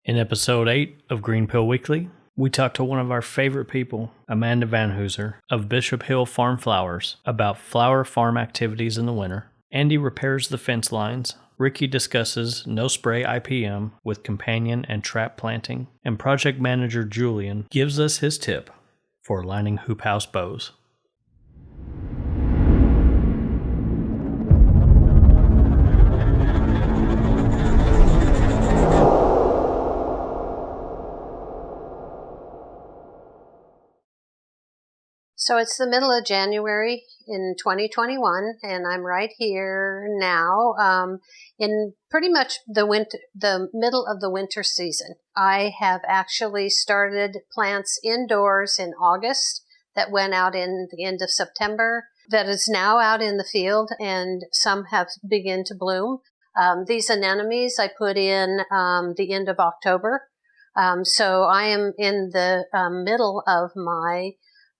In episode 8 of Green Pill Weekly, we talked to one of our favorite people, Amanda Vanhoozier of Bishop Hill Farm Flowers, about flower farm activities in the winter. Andy repairs the fence lines. Rikki discusses no spray IPM with companion and trap planting. And project manager Julian gives us his tip for lining hoop house bows. So it's the middle of January in 2021, and I'm right here now in pretty much the middle of the winter season. I have actually started plants indoors in August that went out in the end of September, that is now out in the field, and some have begun to bloom. These anemones I put in the end of October. So I am in the middle of my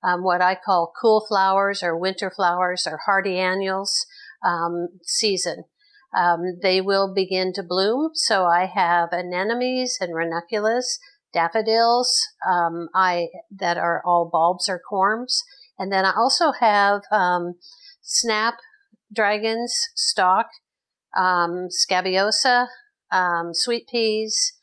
what I call cool flowers or winter flowers or hardy annuals season. They will begin to bloom. So I have anemones and ranunculus, daffodils that are all bulbs or corms. And then I also have snapdragons, stalk, scabiosa, sweet peas,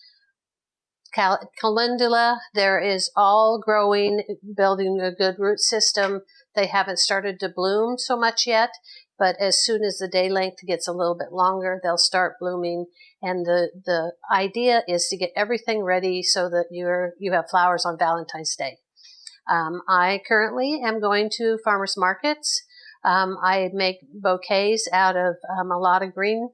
calendula. There is all growing, building a good root system. They haven't started to bloom so much yet, but as soon as the day length gets a little bit longer, they'll start blooming. And the idea is to get everything ready so that you have flowers on Valentine's Day. I currently am going to farmers markets. I make bouquets out of a lot of green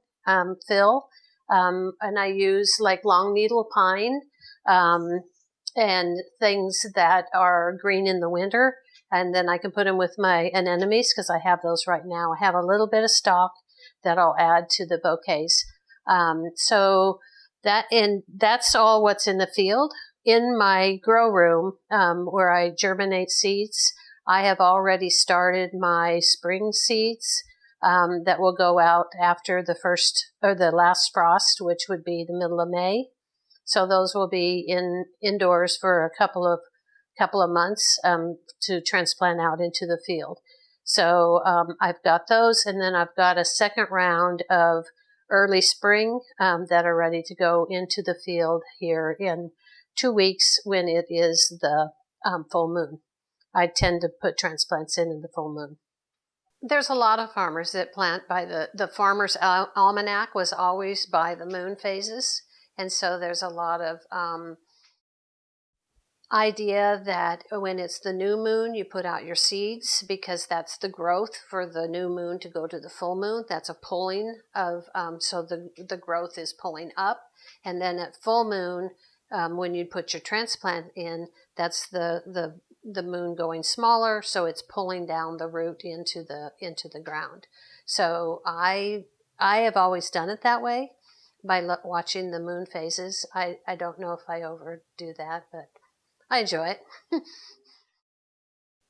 fill, and I use like long needle pine and things that are green in the winter. And then I can put them with my anemones because I have those right now. I have a little bit of stock that I'll add to the bouquets. So that's all what's in the field. In my grow room, where I germinate seeds, I have already started my spring seeds, that will go out after the first or the last frost, which would be the middle of May. So those will be indoors for a couple of months to transplant out into the field. So I've got those, and then I've got a second round of early spring that are ready to go into the field here in 2 weeks when it is the full moon. I tend to put transplants in the full moon. There's a lot of farmers that plant by the Farmer's Almanac was always by the moon phases. And so there's a lot of idea that when it's the new moon, you put out your seeds because that's the growth for the new moon to go to the full moon. That's a pulling of, so the growth is pulling up. And then at full moon, when you put your transplant in, that's the moon going smaller, so it's pulling down the root into the ground. So I have always done it that way by watching the moon phases. I don't know if I overdo that, but I enjoy it.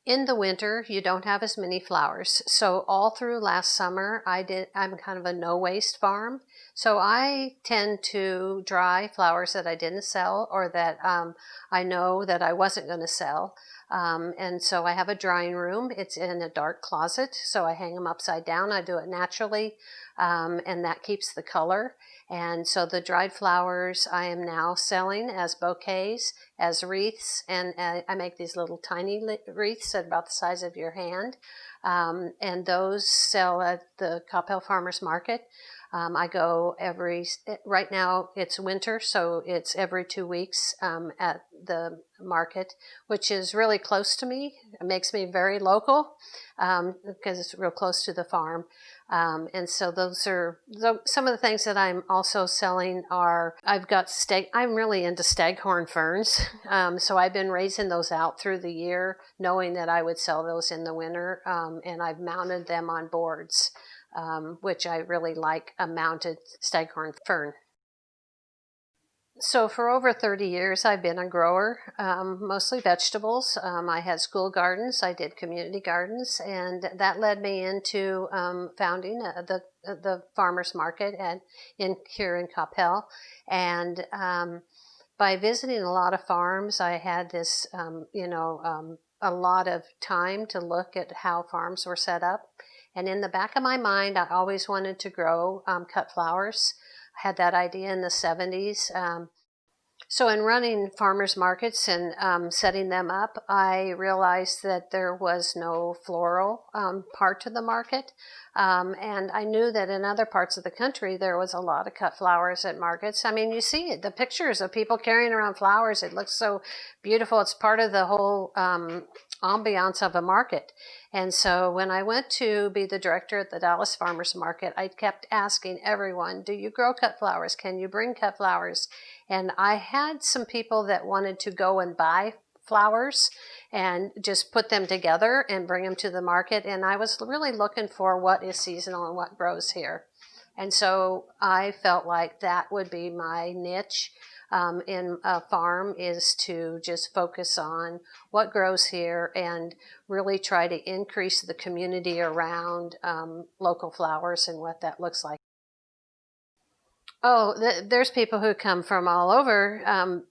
In the winter, you don't have as many flowers. So all through last summer, I'm kind of a no-waste farm. So I tend to dry flowers that I didn't sell or that I know that I wasn't going to sell. And so I have a drying room. It's in a dark closet, so I hang them upside down. I do it naturally, and that keeps the color. And so the dried flowers I am now selling as bouquets, as wreaths, and I make these little tiny wreaths at about the size of your hand, and those sell at the Coppell Farmers Market. I go right now it's winter, so it's every 2 weeks at the market, which is really close to me. It makes me very local because it's real close to the farm. And so those are some of the things that I'm also selling I'm really into staghorn ferns. So I've been raising those out through the year, knowing that I would sell those in the winter. And I've mounted them on boards, which I really like, a mounted staghorn fern. So for over 30 years, I've been a grower, mostly vegetables. I had school gardens, I did community gardens, and that led me into founding the farmers market here in Coppell. And by visiting a lot of farms, I had this, a lot of time to look at how farms were set up. And in the back of my mind, I always wanted to grow cut flowers. I had that idea in the 70s. So in running farmers markets and setting them up, I realized that there was no floral part to the market. And I knew that in other parts of the country, there was a lot of cut flowers at markets. I mean, you see it, the pictures of people carrying around flowers. It looks so beautiful. It's part of the whole ambiance of a market. And so when I went to be the director at the Dallas Farmers Market, I kept asking everyone, do you grow cut flowers? Can you bring cut flowers? And I had some people that wanted to go and buy flowers and just put them together and bring them to the market. And I was really looking for what is seasonal and what grows here. And so I felt like that would be my niche in a farm, is to just focus on what grows here and really try to increase the community around local flowers and what that looks like. Oh, there's people who come from all over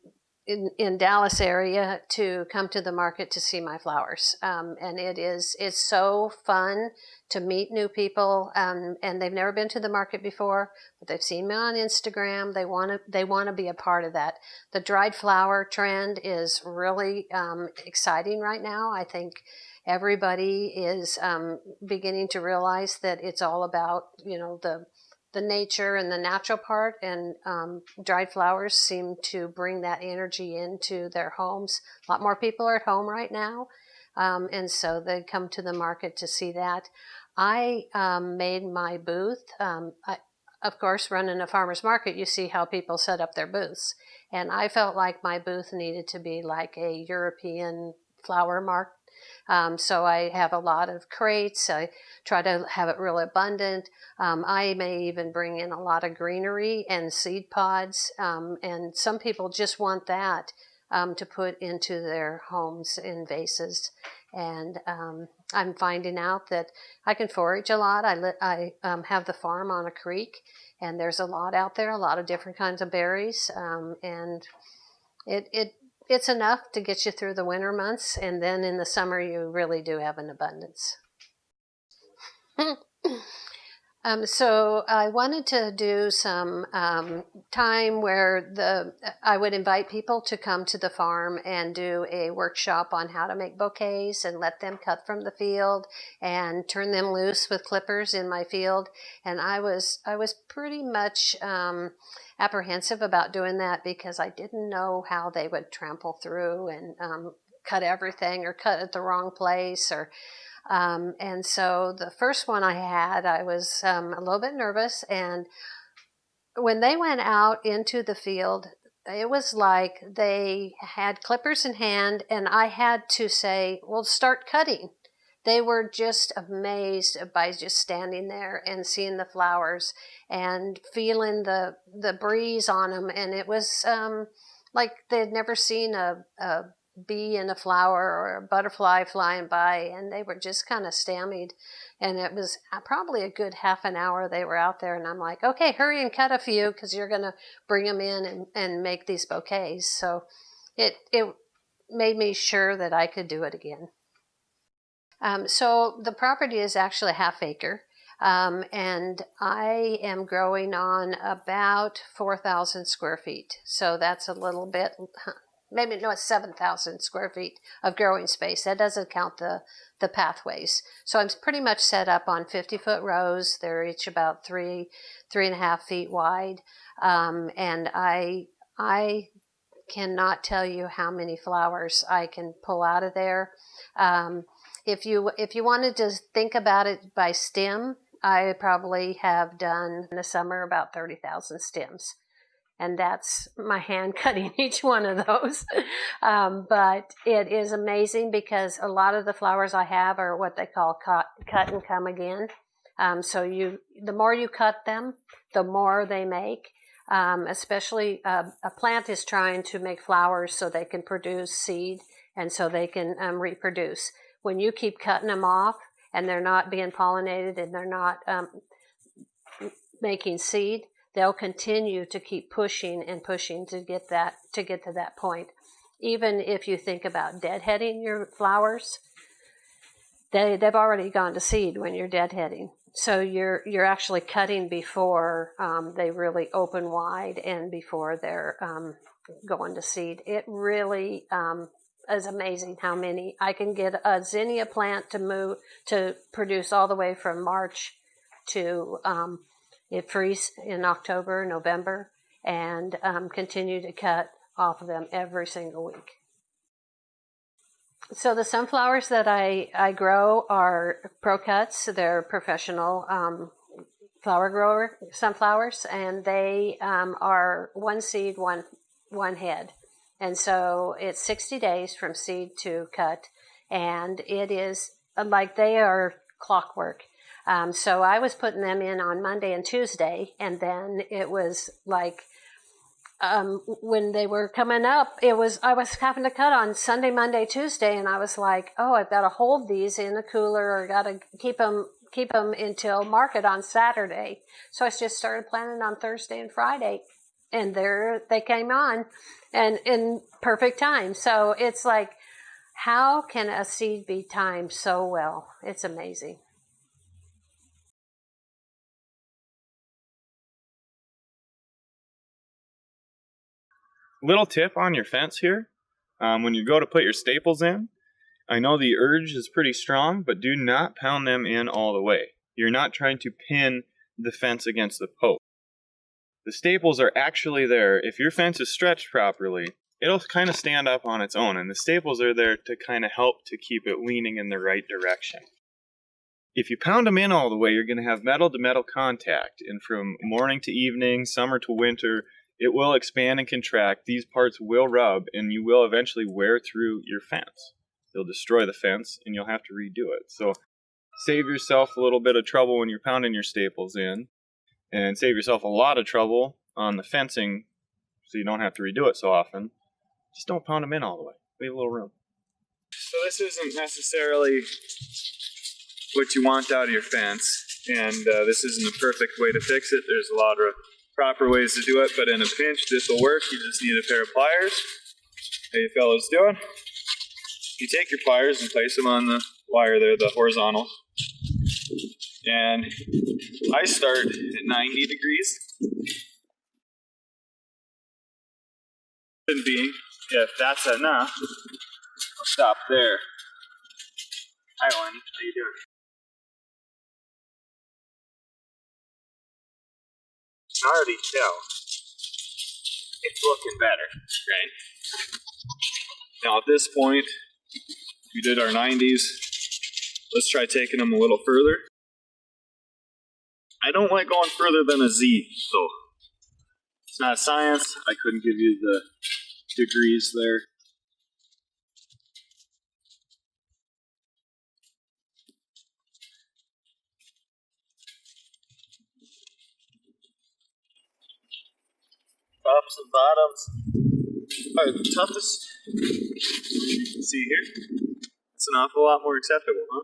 in Dallas area to come to the market to see my flowers. And it's so fun to meet new people, and they've never been to the market before, but they've seen me on Instagram. They want to be a part of that. The dried flower trend is really exciting right now. I think everybody is beginning to realize that it's all about, the nature and the natural part, and dried flowers seem to bring that energy into their homes. A lot more people are at home right now, and so they come to the market to see that. I made my booth. Of course, running a farmer's market, you see how people set up their booths, and I felt like my booth needed to be like a European flower market. So I have a lot of crates. I try to have it real abundant. I may even bring in a lot of greenery and seed pods. And some people just want that to put into their homes in vases. And I'm finding out that I can forage a lot. I have the farm on a creek, and there's a lot out there, a lot of different kinds of berries. And it's enough to get you through the winter months, and then in the summer you really do have an abundance. So I wanted to do some time where I would invite people to come to the farm and do a workshop on how to make bouquets and let them cut from the field and turn them loose with clippers in my field. And I was pretty much apprehensive about doing that because I didn't know how they would trample through and cut everything or cut at the wrong place and so the first one I had, I was a little bit nervous, and when they went out into the field, it was like they had clippers in hand, and I had to say, well, start cutting. They were just amazed by just standing there and seeing the flowers and feeling the breeze on them, and it was like they'd never seen a bee in a flower or a butterfly flying by, and they were just kind of stymied. And it was probably a good half an hour they were out there, and I'm like, okay, hurry and cut a few because you're going to bring them in and make these bouquets. So it made me sure that I could do it again. So the property is actually a half acre, and I am growing on about 4,000 square feet. So that's a little bit, maybe no, it's 7,000 square feet of growing space. That doesn't count the pathways. So I'm pretty much set up on 50-foot rows. They're each about 3.5 feet wide. And I cannot tell you how many flowers I can pull out of there. If you wanted to think about it by stem, I probably have done in the summer about 30,000 stems. And that's my hand cutting each one of those. But it is amazing because a lot of the flowers I have are what they call cut and come again. So the more you cut them, the more they make. Especially a plant is trying to make flowers so they can produce seed and so they can reproduce. When you keep cutting them off and they're not being pollinated and they're not making seed, they'll continue to keep pushing and pushing to get to that point. Even if you think about deadheading your flowers, they've already gone to seed when you're deadheading. So you're actually cutting before they really open wide and before they're going to seed. It really is amazing how many. I can get a zinnia plant to produce all the way from March to it freeze in October, November, and continue to cut off of them every single week. So the sunflowers that I grow are Pro Cuts. They're professional flower grower sunflowers, and they are one seed, one head. And so it's 60 days from seed to cut, and it is like they are clockwork. So I was putting them in on Monday and Tuesday, and then it was like when they were coming up, I was having to cut on Sunday, Monday, Tuesday, and I was like, oh, I've got to hold these in the cooler, or got to keep them until market on Saturday. So I just started planting on Thursday and Friday, and there they came on, and in perfect time. So it's like, how can a seed be timed so well? It's amazing. Little tip on your fence here. When you go to put your staples in, I know the urge is pretty strong, but do not pound them in all the way. You're not trying to pin the fence against the post. The staples are actually there. If your fence is stretched properly, it'll kind of stand up on its own, and the staples are there to kind of help to keep it leaning in the right direction. If you pound them in all the way, you're going to have metal to metal contact, and from morning to evening, summer to winter, it will expand and contract. These parts will rub, and you will eventually wear through your fence. You'll destroy the fence, and you'll have to redo it. So save yourself a little bit of trouble when you're pounding your staples in, and save yourself a lot of trouble on the fencing so you don't have to redo it so often. Just don't pound them in all the way. Leave a little room. So this isn't necessarily what you want out of your fence, and this isn't the perfect way to fix it. There's a lot of proper ways to do it, but in a pinch, this will work. You just need a pair of pliers. How you fellas doing? You take your pliers and place them on the wire there, the horizontals. And I start at 90 degrees. Reason being, if that's enough, I'll stop there. Hi, Lenny. How you doing? You can already tell it's looking better, right? Now at this point, we did our 90s. Let's try taking them a little further. I don't like going further than a Z, so it's not science. I couldn't give you the degrees there. Tops and bottoms are the toughest. You can see here. It's an awful lot more acceptable, huh?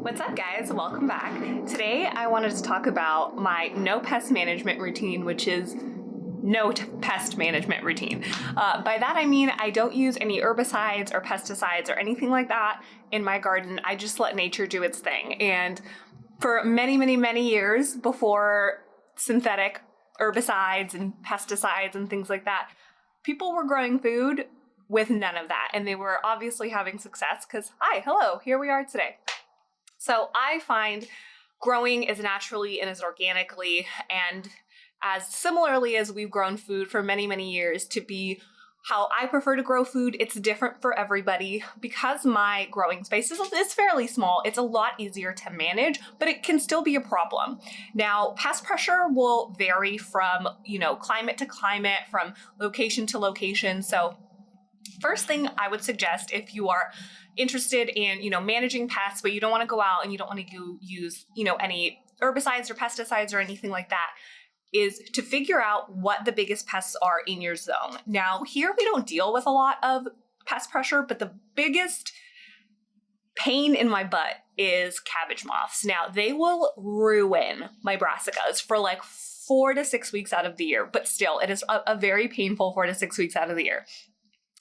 What's up, guys? Welcome back. Today I wanted to talk about my no pest management routine, which is no pest management routine. By that I mean I don't use any herbicides or pesticides or anything like that in my garden. I just let nature do its thing. And for many, many, many years before synthetic herbicides and pesticides and things like that, people were growing food with none of that. And they were obviously having success because, hi, hello, here we are today. So I find growing as naturally and as organically and as similarly as we've grown food for many, many years to be how I prefer to grow food. It's different for everybody. Because my growing space is fairly small, it's a lot easier to manage, but it can still be a problem. Now, pest pressure will vary from, climate to climate, from location to location. So first thing I would suggest if you are interested in, managing pests, but you don't want to go out and you don't want to use, any herbicides or pesticides or anything like that, is to figure out what the biggest pests are in your zone. Now, here we don't deal with a lot of pest pressure, but the biggest pain in my butt is cabbage moths. Now, they will ruin my brassicas for like 4 to 6 weeks out of the year, but still, it is a very painful 4 to 6 weeks out of the year.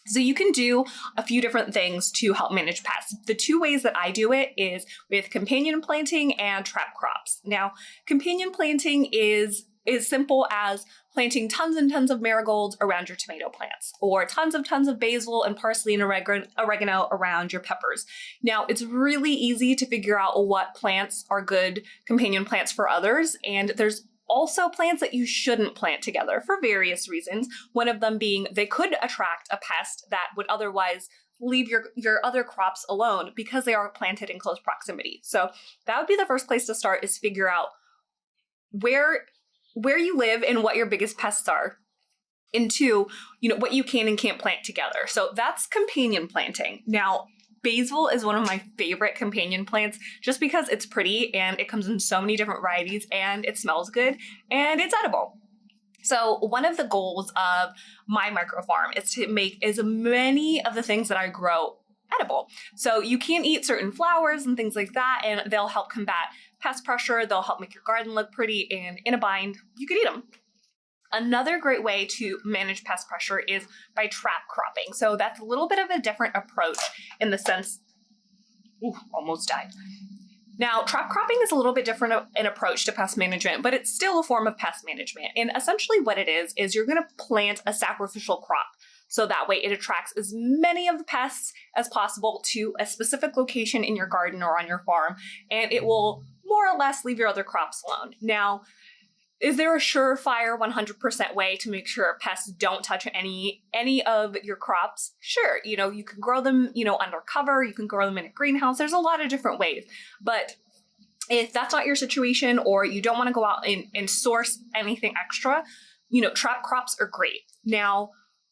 So you can do a few different things to help manage pests. The two ways that I do it is with companion planting and trap crops. Now, companion planting is simple as planting tons and tons of marigolds around your tomato plants, or tons of basil and parsley and oregano around your peppers. Now, it's really easy to figure out what plants are good companion plants for others, and there's also plants that you shouldn't plant together for various reasons. One of them being they could attract a pest that would otherwise leave your other crops alone because they are planted in close proximity. So that would be the first place to start, is figure out where you live and what your biggest pests are. And two, what you can and can't plant together. So that's companion planting. Now, basil is one of my favorite companion plants just because it's pretty and it comes in so many different varieties and it smells good and it's edible. So one of the goals of my micro farm is to make as many of the things that I grow edible. So you can eat certain flowers and things like that, and they'll help combat pest pressure. They'll help make your garden look pretty, and in a bind, you could eat them. Another great way to manage pest pressure is by trap cropping. So that's a little bit of a different approach in the sense, almost died. Now, trap cropping is a little bit different an approach to pest management, but it's still a form of pest management. And essentially what it is you're going to plant a sacrificial crop. So that way it attracts as many of the pests as possible to a specific location in your garden or on your farm, and it will more or less leave your other crops alone. Now, is there a surefire 100% way to make sure pests don't touch any of your crops? Sure, you can grow them, under cover, you can grow them in a greenhouse. There's a lot of different ways. But if that's not your situation, or you don't want to go out and source anything extra, trap crops are great. Now,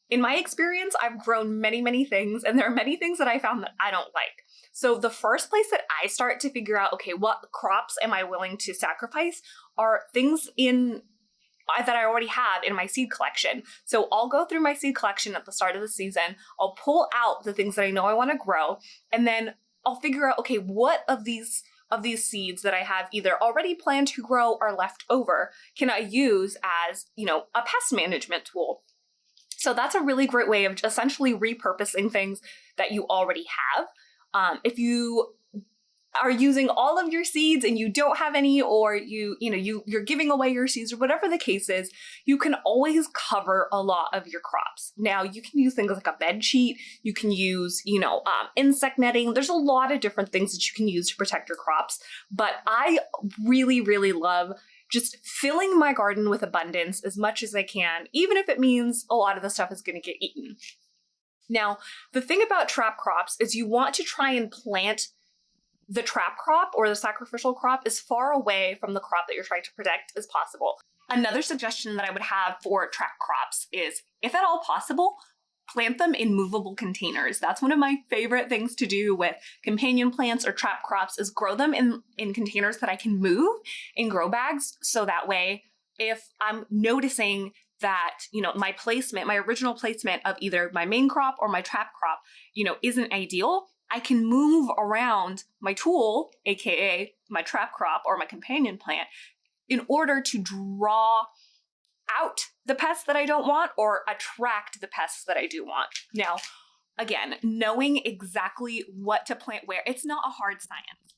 in my experience, I've grown many, many things, and there are many things that I found that I don't like. So the first place that I start to figure out, okay, what crops am I willing to sacrifice, are things that I already have in my seed collection. So I'll go through my seed collection at the start of the season. I'll pull out the things that I know I want to grow, and then I'll figure out, okay, what of these seeds that I have either already planned to grow or left over can I use as, a pest management tool. So that's a really great way of essentially repurposing things that you already have. If you are using all of your seeds and you don't have any, or you're giving away your seeds, or whatever the case is, you can always cover a lot of your crops. Now, you can use things like a bed sheet. You can use, insect netting. There's a lot of different things that you can use to protect your crops. But I really, really love just filling my garden with abundance as much as I can, even if it means a lot of the stuff is going to get eaten. Now, the thing about trap crops is you want to try and plant the trap crop or the sacrificial crop as far away from the crop that you're trying to protect as possible. Another suggestion that I would have for trap crops is, if at all possible, plant them in movable containers. That's one of my favorite things to do with companion plants or trap crops, is grow them in containers that I can move in grow bags. So that way, if I'm noticing that, my original placement of either my main crop or my trap crop, isn't ideal, I can move around my tool, aka my trap crop or my companion plant, in order to draw out the pests that I don't want or attract the pests that I do want. Now, again, knowing exactly what to plant where, it's not a hard science.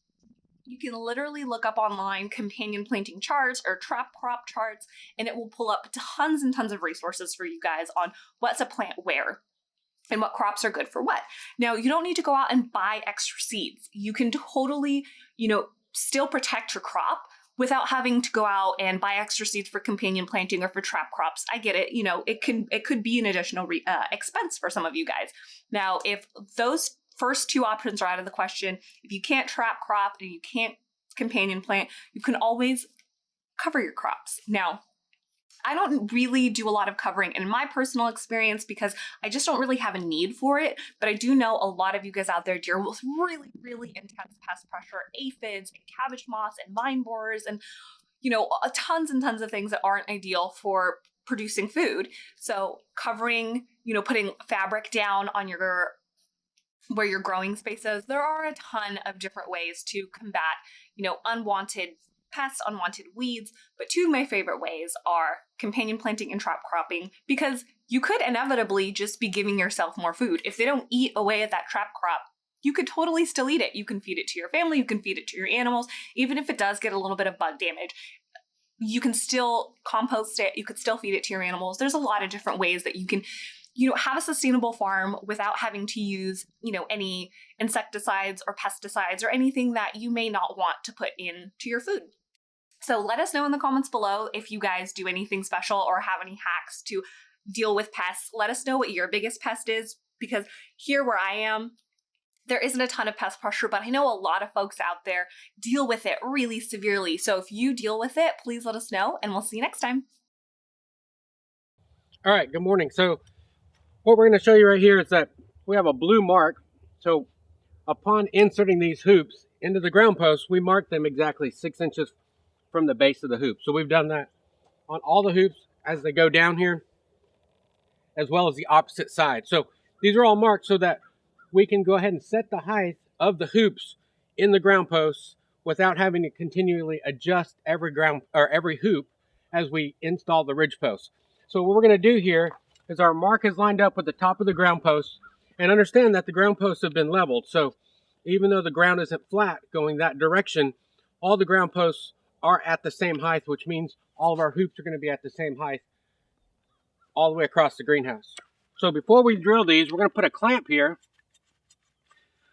You can literally look up online companion planting charts or trap crop charts, and it will pull up tons and tons of resources for you guys on what to plant where and what crops are good for what. Now, you don't need to go out and buy extra seeds. You can totally, still protect your crop without having to go out and buy extra seeds for companion planting or for trap crops. I get it. It could be an additional expense for some of you guys. Now, if those first two options are out of the question, if you can't trap crop and you can't companion plant, you can always cover your crops. Now, I don't really do a lot of covering in my personal experience because I just don't really have a need for it. But I do know a lot of you guys out there deal with really, really intense pest pressure, aphids and cabbage moths and vine borers and, tons and tons of things that aren't ideal for producing food. So covering, putting fabric down on your where your growing space is, there are a ton of different ways to combat, unwanted pests, unwanted weeds. But two of my favorite ways are companion planting and trap cropping, because you could inevitably just be giving yourself more food. If they don't eat away at that trap crop, you could totally still eat it. You can feed it to your family, you can feed it to your animals. Even if it does get a little bit of bug damage, you can still compost it, you could still feed it to your animals. There's a lot of different ways that you can have a sustainable farm without having to use, any insecticides or pesticides or anything that you may not want to put into your food. So let us know in the comments below if you guys do anything special or have any hacks to deal with pests. Let us know what your biggest pest is, because here where I am, there isn't a ton of pest pressure, but I know a lot of folks out there deal with it really severely. So if you deal with it, please let us know, and we'll see you next time. All right, good morning. So what we're going to show you right here is that we have a blue mark. So upon inserting these hoops into the ground posts, we mark them exactly 6 inches from the base of the hoop. So we've done that on all the hoops as they go down here, as well as the opposite side. So these are all marked so that we can go ahead and set the height of the hoops in the ground posts without having to continually adjust every hoop as we install the ridge posts. So what we're going to do here is our mark is lined up with the top of the ground posts, and understand that the ground posts have been leveled. So even though the ground isn't flat going that direction, all the ground posts are at the same height, which means all of our hoops are going to be at the same height all the way across the greenhouse. So before we drill these, we're going to put a clamp here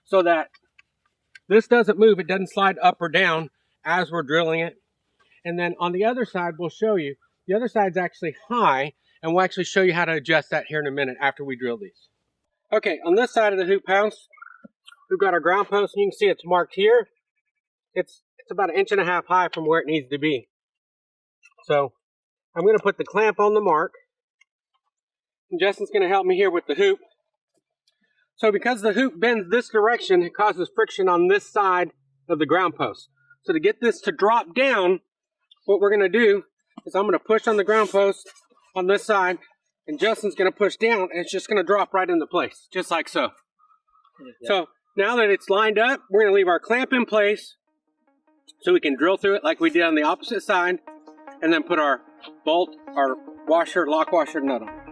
so that this doesn't move, it doesn't slide up or down as we're drilling it. And then on the other side, we'll show you, the other side's actually high, and we'll actually show you how to adjust that here in a minute after we drill these. Okay, on this side of the hoop house, we've got our ground post, and you can see it's marked here. It's about 1.5 inches high from where it needs to be. So I'm going to put the clamp on the mark, and Justin's going to help me here with the hoop. So because the hoop bends this direction, it causes friction on this side of the ground post. So to get this to drop down, what we're going to do is I'm going to push on the ground post on this side, and Justin's going to push down, and it's just going to drop right into place, just like so. Yeah. So now that it's lined up, we're going to leave our clamp in place so we can drill through it like we did on the opposite side, and then put our bolt, our washer, lock washer nut on.